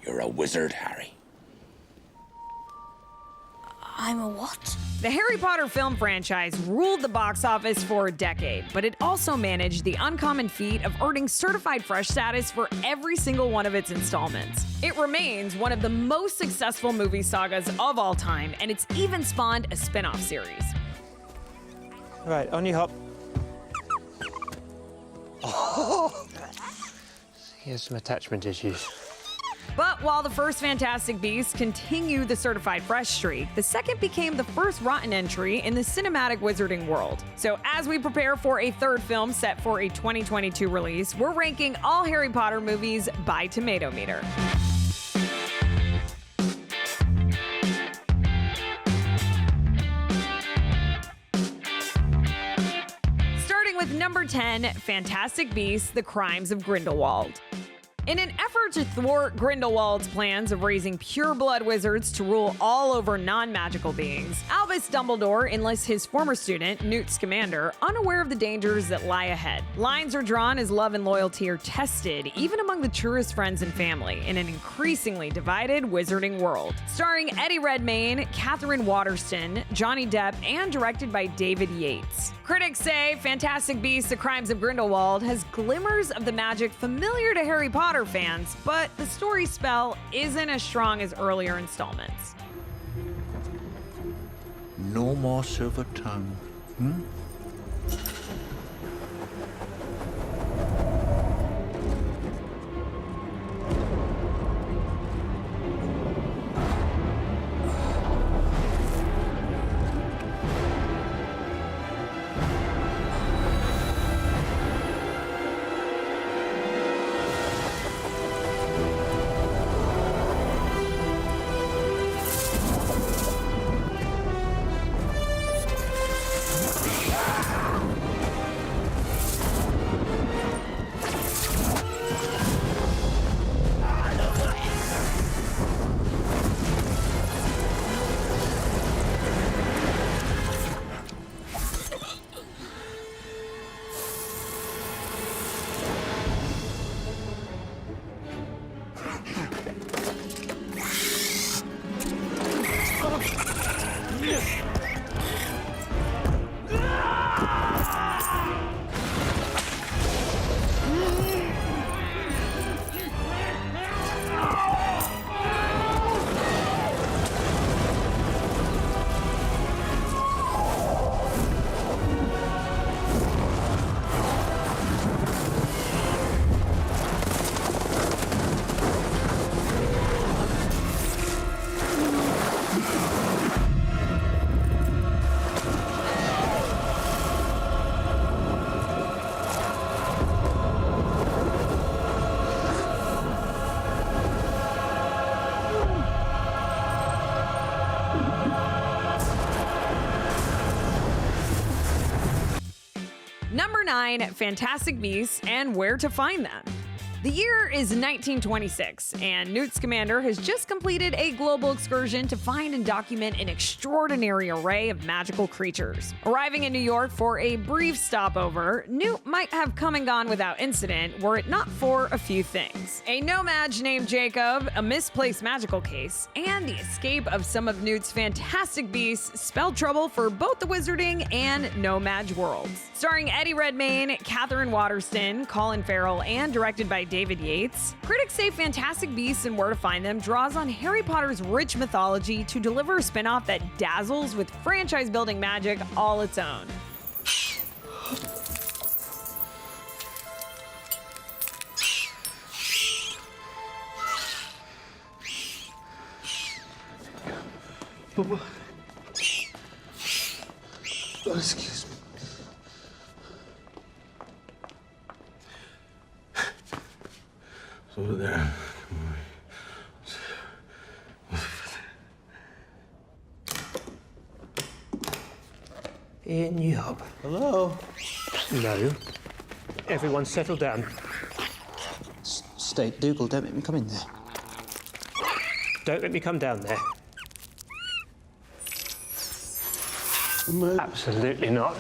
You're a wizard, Harry. I'm a what? The Harry Potter film franchise ruled the box office for a decade, but it also managed the uncommon feat of earning certified fresh status for every single one of its installments. It remains one of the most successful movie sagas of all time, and it's even spawned a spin-off series. Right, on your hop. Oh. He has some attachment issues. But while the first Fantastic Beasts continued the certified fresh streak, the second became the first rotten entry in the cinematic wizarding world. So as we prepare for a third film set for a 2022 release, we're ranking all Harry Potter movies by Tomatometer. Starting with number 10, Fantastic Beasts: The Crimes of Grindelwald. In an effort to thwart Grindelwald's plans of raising pure-blood wizards to rule all over non-magical beings, Albus Dumbledore enlists his former student, Newt Scamander, unaware of the dangers that lie ahead. Lines are drawn as love and loyalty are tested, even among the truest friends and family, in an increasingly divided wizarding world. Starring Eddie Redmayne, Catherine Waterston, Johnny Depp, and directed by David Yates. Critics say Fantastic Beasts: The Crimes of Grindelwald has glimmers of the magic familiar to Harry Potter fans, but the story spell isn't as strong as earlier installments. No more silver tongue. Number 9, Fantastic Beasts and Where to Find Them. The year is 1926, and Newt Scamander has just completed a global excursion to find and document an extraordinary array of magical creatures. Arriving in New York for a brief stopover, Newt might have come and gone without incident were it not for a few things. A no-mage named Jacob, a misplaced magical case, and the escape of some of Newt's fantastic beasts spelled trouble for both the wizarding and no-mage worlds. Starring Eddie Redmayne, Catherine Waterston, Colin Farrell, and directed by David Yates, critics say Fantastic Beasts and Where to Find Them draws on Harry Potter's rich mythology to deliver a spin-off that dazzles with franchise-building magic all its own. Oh, excuse me. It's over there. In you hop. Hello? No. Everyone settle down. State Dougal, don't make me come in there. Don't let me come down there. Absolutely not.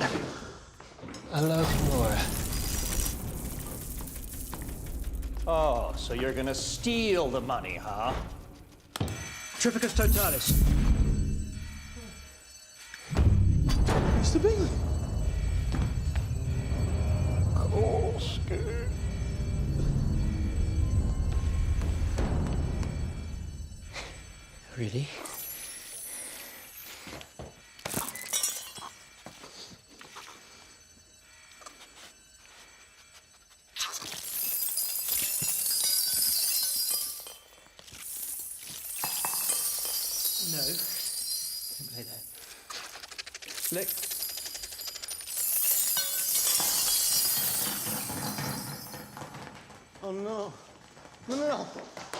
Hello, Laura. Oh, so you're gonna steal the money, huh? Tripicus totalis. Mr. Bingley. Cool, Scoot. Really? No. Don't play that. Slick. Oh no. No, no, no.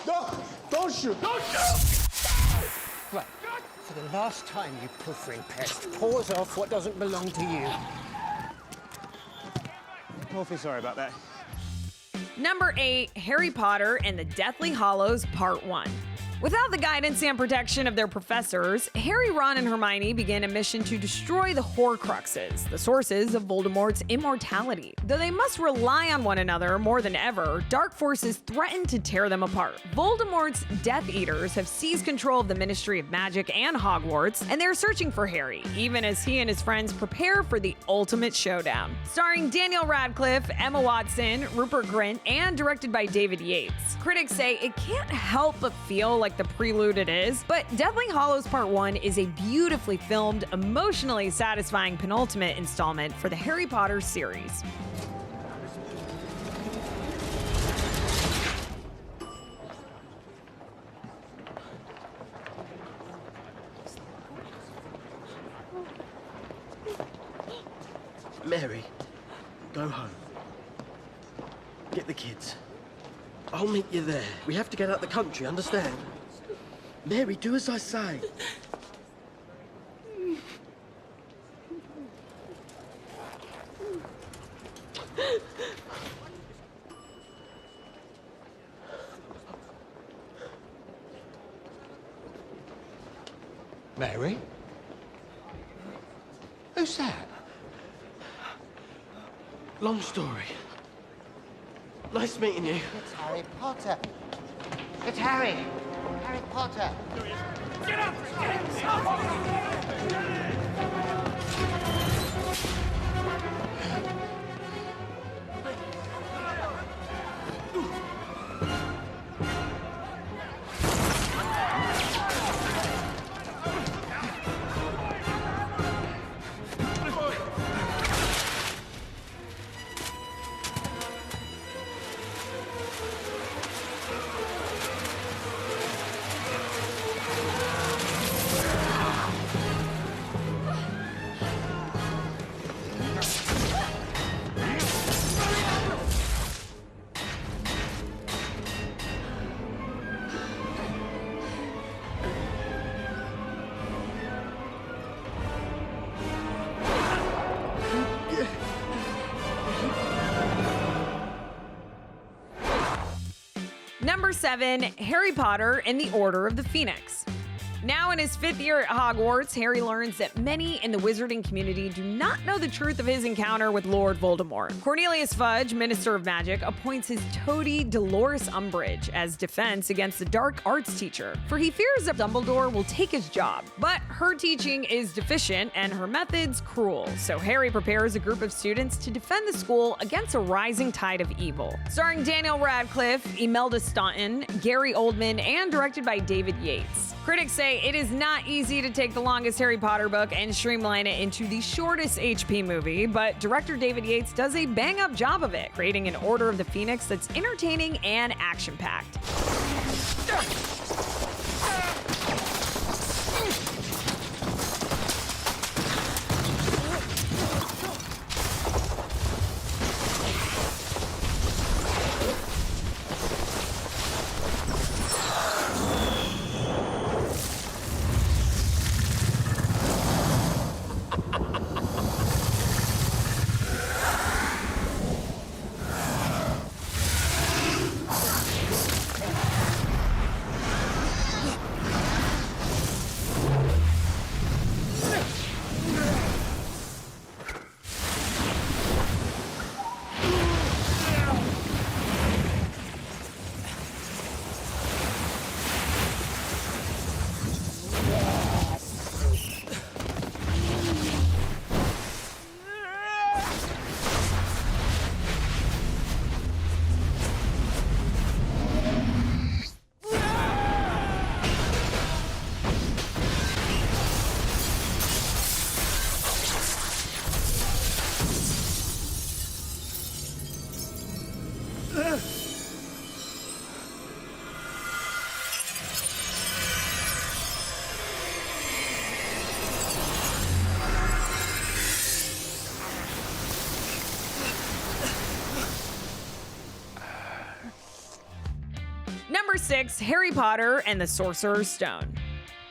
No! Don't shoot! Don't shoot! Right. For the last time, you pilfering pest, paws off what doesn't belong to you. Awfully sorry about that. Number 8, Harry Potter and the Deathly Hallows Part 1. Without the guidance and protection of their professors, Harry, Ron, and Hermione begin a mission to destroy the Horcruxes, the sources of Voldemort's immortality. Though they must rely on one another more than ever, dark forces threaten to tear them apart. Voldemort's Death Eaters have seized control of the Ministry of Magic and Hogwarts, and they're searching for Harry, even as he and his friends prepare for the ultimate showdown. Starring Daniel Radcliffe, Emma Watson, Rupert Grint, and directed by David Yates. Critics say it can't help but feel like the prelude it is, but Deathly Hallows Part 1 is a beautifully filmed, emotionally satisfying penultimate installment for the Harry Potter series. Mary, go home. Get the kids. I'll meet you there. We have to get out the country, understand? Mary, do as I say. Mary? Who's that? Long story. Nice meeting you. It's Harry Potter. It's Harry. Harry Potter. Number 7, Harry Potter and the Order of the Phoenix. Now in his 5th year at Hogwarts, Harry learns that many in the wizarding community do not know the truth of his encounter with Lord Voldemort. Cornelius Fudge, Minister of Magic, appoints his toady Dolores Umbridge as defense against the dark arts teacher, for he fears that Dumbledore will take his job. But her teaching is deficient and her methods cruel, so Harry prepares a group of students to defend the school against a rising tide of evil. Starring Daniel Radcliffe, Imelda Staunton, Gary Oldman, and directed by David Yates. Critics say it is not easy to take the longest Harry Potter book and streamline it into the shortest HP movie, but director David Yates does a bang-up job of it, creating an Order of the Phoenix that's entertaining and action-packed. 6, Harry Potter and the Sorcerer's Stone.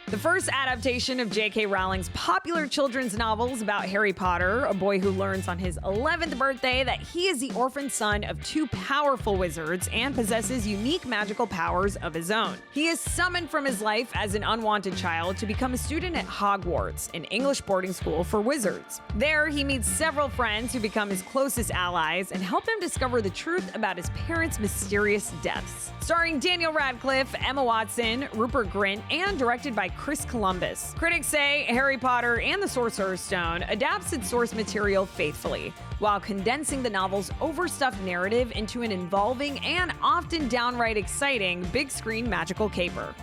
The first adaptation of J.K. Rowling's popular children's novels about Harry Potter, a boy who learns on his 11th birthday that he is the orphan son of two powerful wizards and possesses unique magical powers of his own. He is summoned from his life as an unwanted child to become a student at Hogwarts, an English boarding school for wizards. There, he meets several friends who become his closest allies and help him discover the truth about his parents' mysterious deaths. Starring Daniel Radcliffe, Emma Watson, Rupert Grint, and directed by Chris Columbus. Critics say Harry Potter and the Sorcerer's Stone adapts its source material faithfully, while condensing the novel's overstuffed narrative into an involving and often downright exciting big-screen magical caper.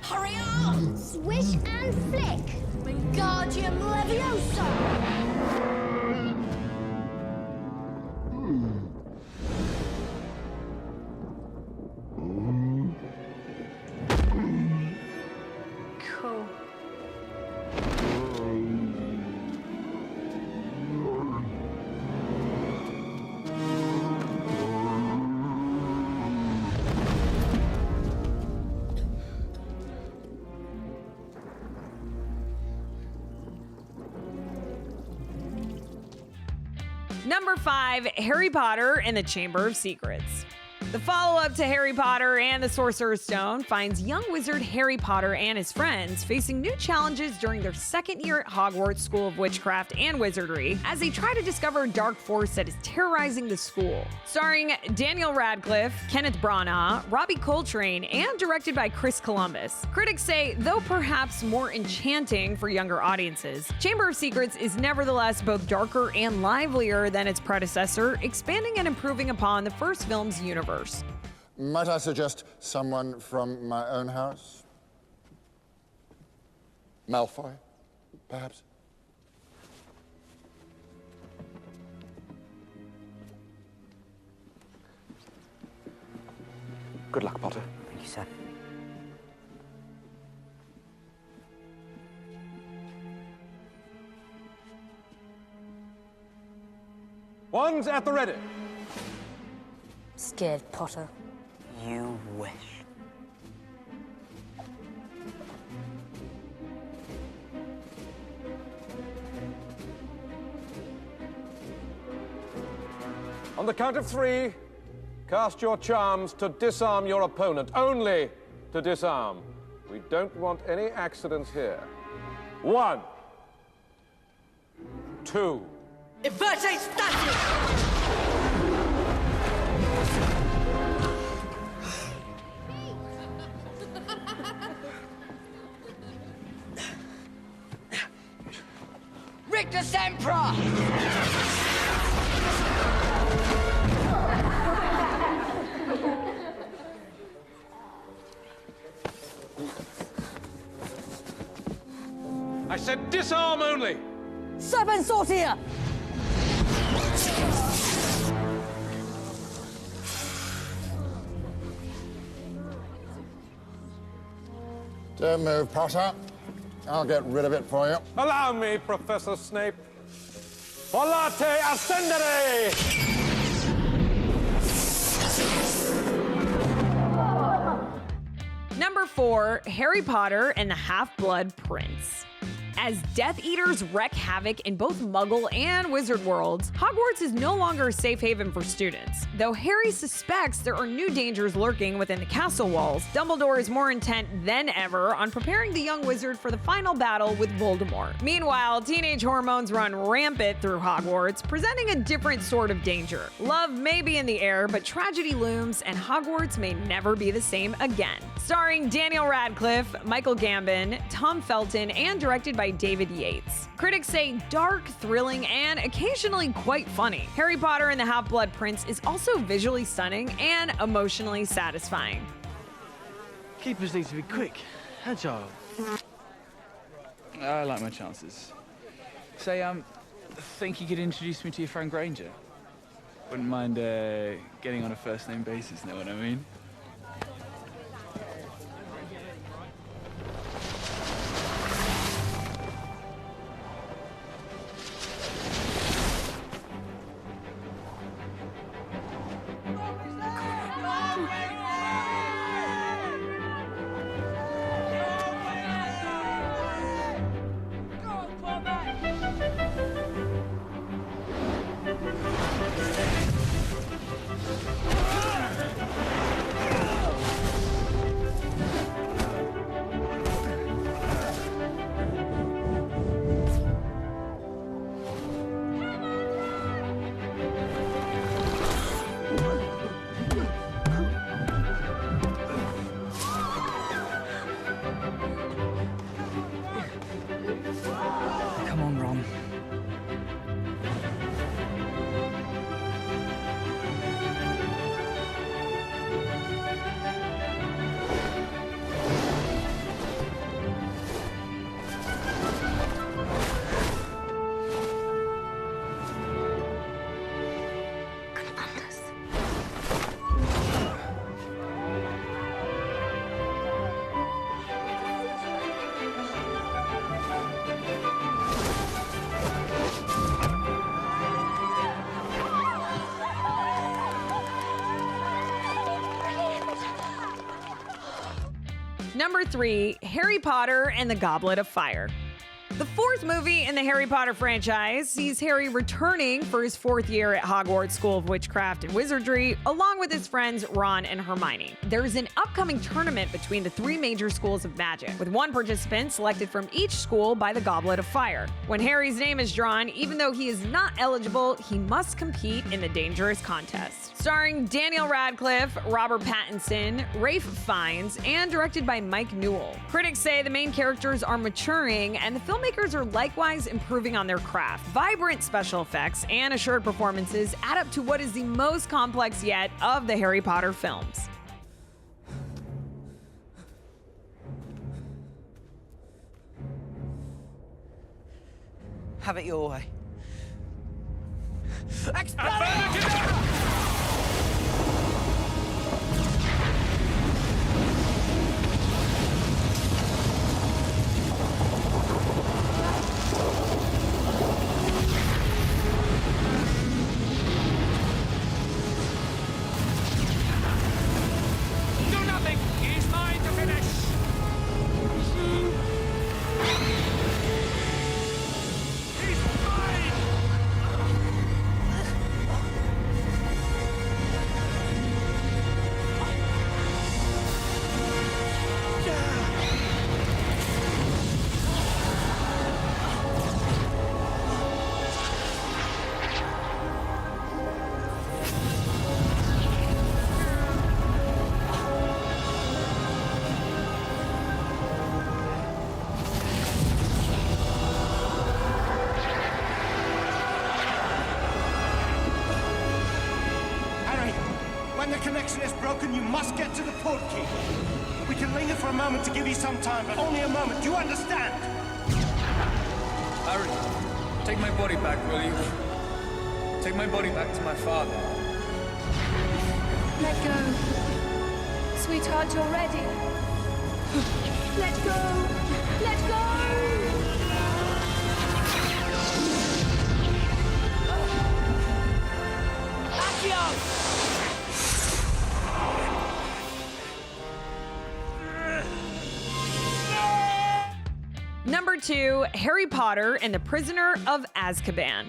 Hurry up! Swish and flick! Wingardium Leviosa! Cool. Number 5, Harry Potter and the Chamber of Secrets. The follow-up to Harry Potter and the Sorcerer's Stone finds young wizard Harry Potter and his friends facing new challenges during their second year at Hogwarts School of Witchcraft and Wizardry as they try to discover a dark force that is terrorizing the school. Starring Daniel Radcliffe, Kenneth Branagh, Robbie Coltrane, and directed by Chris Columbus. Critics say, though perhaps more enchanting for younger audiences, Chamber of Secrets is nevertheless both darker and livelier than its predecessor, expanding and improving upon the first film's universe. Might I suggest someone from my own house? Malfoy, perhaps? Good luck, Potter. Thank you, sir. Wands at the ready. Scared, Potter. You wish. On the count of 3, cast your charms to disarm your opponent. Only to disarm. We don't want any accidents here. 1, 2. Inverte static! Rictus Emperor! I said disarm only! Serpent Sortier! Don't move, Potter. I'll get rid of it for you. Allow me, Professor Snape. Volate ascendere! Number Number 4, Harry Potter and the Half-Blood Prince. As Death Eaters wreak havoc in both Muggle and Wizard worlds, Hogwarts is no longer a safe haven for students. Though Harry suspects there are new dangers lurking within the castle walls, Dumbledore is more intent than ever on preparing the young wizard for the final battle with Voldemort. Meanwhile, teenage hormones run rampant through Hogwarts, presenting a different sort of danger. Love may be in the air, but tragedy looms, and Hogwarts may never be the same again. Starring Daniel Radcliffe, Michael Gambon, Tom Felton, and directed by David Yates. Critics say dark, thrilling, and occasionally quite funny. Harry Potter and the Half-Blood Prince is also visually stunning and emotionally satisfying. Keepers need to be quick, agile. I like my chances. Say, think you could introduce me to your friend Granger? Wouldn't mind getting on a first-name basis, know what I mean? Come on, Ron. Number 3, Harry Potter and the Goblet of Fire. The fourth movie in the Harry Potter franchise sees Harry returning for his fourth year at Hogwarts School of Witchcraft and Wizardry, along with his friends Ron and Hermione. There is an upcoming tournament between the three major schools of magic, with one participant selected from each school by the Goblet of Fire. When Harry's name is drawn, even though he is not eligible, he must compete in the dangerous contest. Starring Daniel Radcliffe, Robert Pattinson, Ralph Fiennes, and directed by Mike Newell. Critics say the main characters are maturing, and the filmmakers are likewise improving on their craft. Vibrant special effects and assured performances add up to what is the most complex yet of the Harry Potter films. Have it your way. Do nothing! He's mine to finish! He's mine! Harry, when the connection is broken, you must get to the port key. We can linger for a moment to give you some time, but only a moment. Do you understand? Harry, take my body back, will you? Take my body back to my father. Let go. Sweetheart, you're ready. Let go. Let go. Accio! Number 2, Harry Potter and the Prisoner of Azkaban.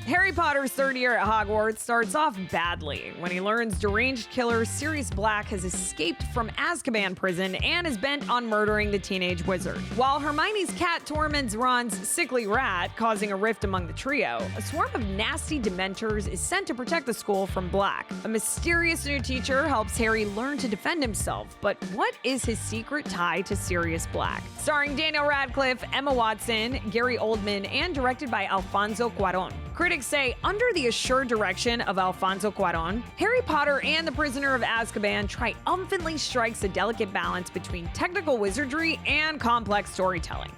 Harry Potter's third year at Hogwarts starts off badly when he learns deranged killer Sirius Black has escaped from Azkaban prison and is bent on murdering the teenage wizard. While Hermione's cat torments Ron's sickly rat, causing a rift among the trio, a swarm of nasty dementors is sent to protect the school from Black. A mysterious new teacher helps Harry learn to defend himself, but what is his secret tie to Sirius Black? Starring Daniel Radcliffe, Emma Watson, Gary Oldman, and directed by Alfonso Cuarón. Critics say, under the assured direction of Alfonso Cuarón, Harry Potter and the Prisoner of Azkaban triumphantly strikes a delicate balance between technical wizardry and complex storytelling.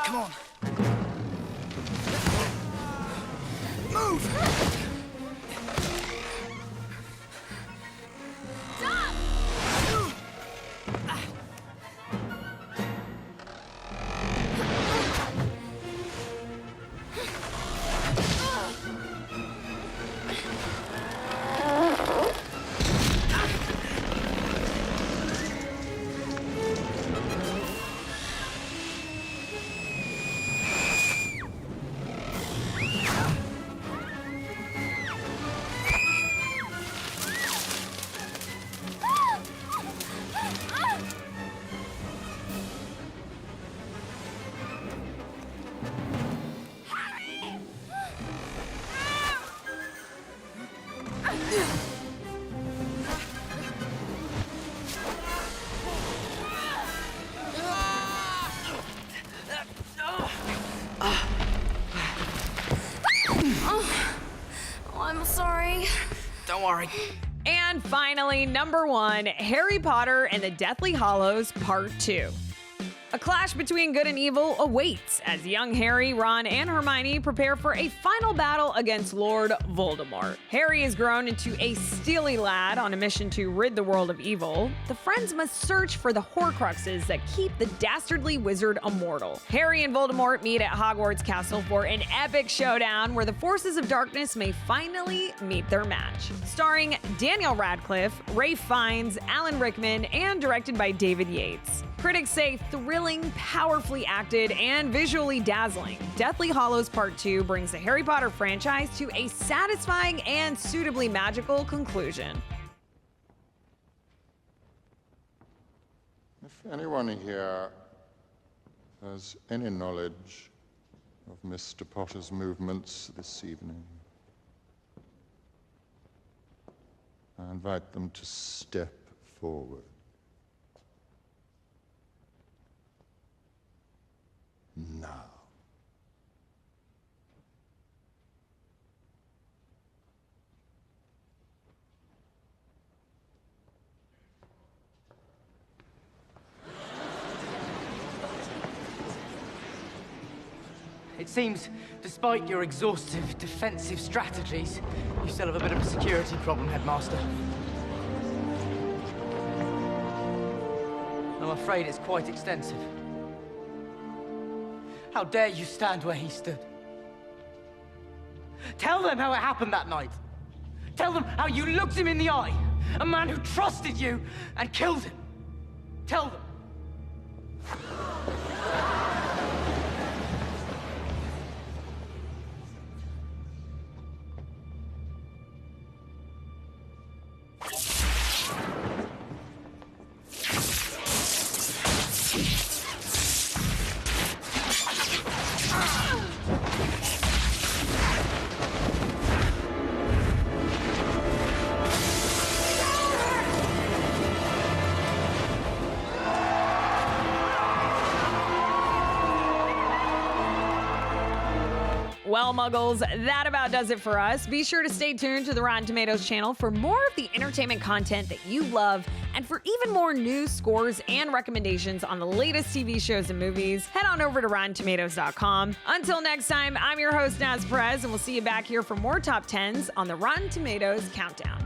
Come on. Move! Stop! I'm sorry. Don't worry. And finally, number 1, Harry Potter and the Deathly Hallows Part 2. A clash between good and evil awaits as young Harry, Ron, and Hermione prepare for a final battle against Lord Voldemort. Harry has grown into a steely lad on a mission to rid the world of evil. The friends must search for the Horcruxes that keep the dastardly wizard immortal. Harry and Voldemort meet at Hogwarts Castle for an epic showdown where the forces of darkness may finally meet their match. Starring Daniel Radcliffe, Ralph Fiennes, Alan Rickman, and directed by David Yates. Critics say thrilling, powerfully acted, and visually dazzling, Deathly Hallows Part 2 brings the Harry Potter franchise to a satisfying and suitably magical conclusion. If anyone here has any knowledge of Mr. Potter's movements this evening, I invite them to step forward. Now. It seems, despite your exhaustive defensive strategies, you still have a bit of a security problem, Headmaster. I'm afraid it's quite extensive. How dare you stand where he stood? Tell them how it happened that night. Tell them how you looked him in the eye. A man who trusted you and killed him. Tell them. Well, Muggles, that about does it for us. Be sure to stay tuned to the Rotten Tomatoes channel for more of the entertainment content that you love, and for even more news, scores, and recommendations on the latest TV shows and movies, head on over to RottenTomatoes.com. Until next time, I'm your host, Naz Perez, and we'll see you back here for more Top 10s on the Rotten Tomatoes Countdown.